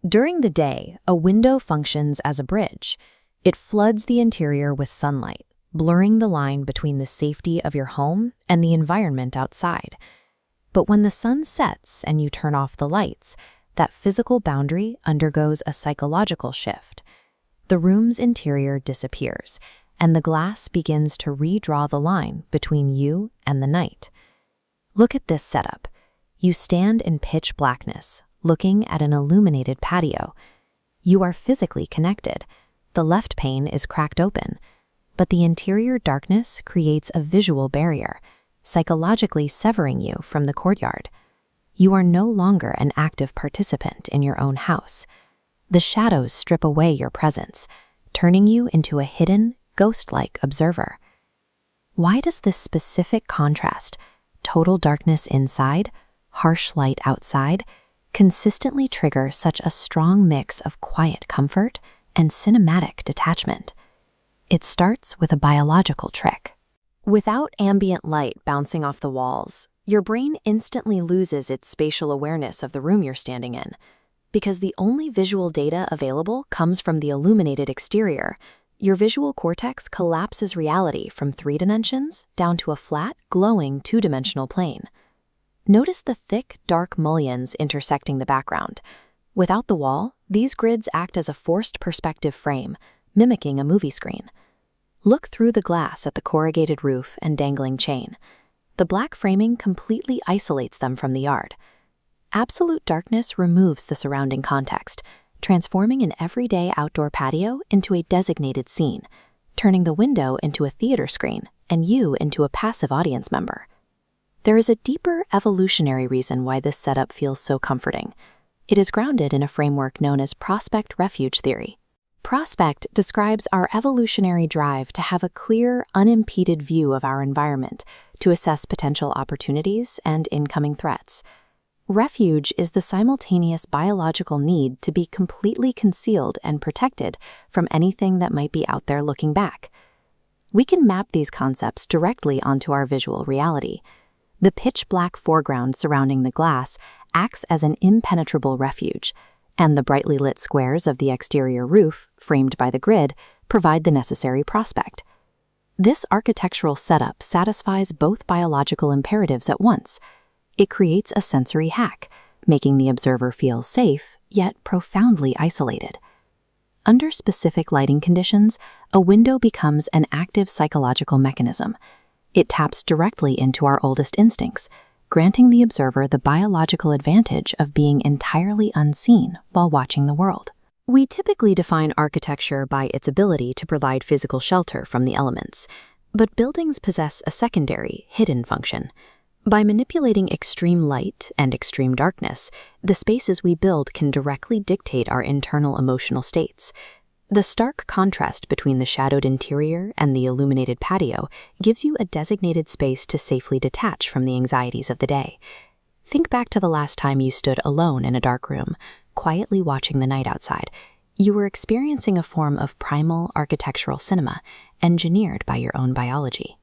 During the day, a window functions as a bridge. It floods the interior with sunlight, blurring the line between the safety of your home and the environment outside. But when the sun sets and you turn off the lights, that physical boundary undergoes a psychological shift. The room's interior disappears, and the glass begins to redraw the line between you and the night. Look at this setup. You stand in pitch blackness, looking at an illuminated patio. You are physically connected. The left pane is cracked open, but the interior darkness creates a visual barrier, psychologically severing you from the courtyard. You are no longer an active participant in your own house. The shadows strip away your presence, turning you into a hidden, ghost-like observer. Why does this specific contrast, total darkness inside, harsh light outside, consistently trigger such a strong mix of quiet comfort and cinematic detachment? It starts with a biological trick. Without ambient light bouncing off the walls, your brain instantly loses its spatial awareness of the room you're standing in. Because the only visual data available comes from the illuminated exterior, your visual cortex collapses reality from 3 dimensions down to a flat, glowing 2-dimensional plane. Notice the thick, dark mullions intersecting the background. Without the wall, these grids act as a forced perspective frame, mimicking a movie screen. Look through the glass at the corrugated roof and dangling chain. The black framing completely isolates them from the yard. Absolute darkness removes the surrounding context, transforming an everyday outdoor patio into a designated scene, turning the window into a theater screen and you into a passive audience member. There is a deeper evolutionary reason why this setup feels so comforting. It is grounded in a framework known as Prospect-Refuge Theory. Prospect describes our evolutionary drive to have a clear, unimpeded view of our environment, to assess potential opportunities and incoming threats. Refuge is the simultaneous biological need to be completely concealed and protected from anything that might be out there looking back. We can map these concepts directly onto our visual reality. The pitch-black foreground surrounding the glass acts as an impenetrable refuge, and the brightly lit squares of the exterior roof, framed by the grid, provide the necessary prospect. This architectural setup satisfies both biological imperatives at once. It creates a sensory hack, making the observer feel safe, yet profoundly isolated. Under specific lighting conditions, a window becomes an active psychological mechanism. It taps directly into our oldest instincts, granting the observer the biological advantage of being entirely unseen while watching the world. We typically define architecture by its ability to provide physical shelter from the elements, but buildings possess a secondary, hidden function. By manipulating extreme light and extreme darkness, the spaces we build can directly dictate our internal emotional states. The stark contrast between the shadowed interior and the illuminated patio gives you a designated space to safely detach from the anxieties of the day. Think back to the last time you stood alone in a dark room, quietly watching the night outside. You were experiencing a form of primal architectural cinema, engineered by your own biology.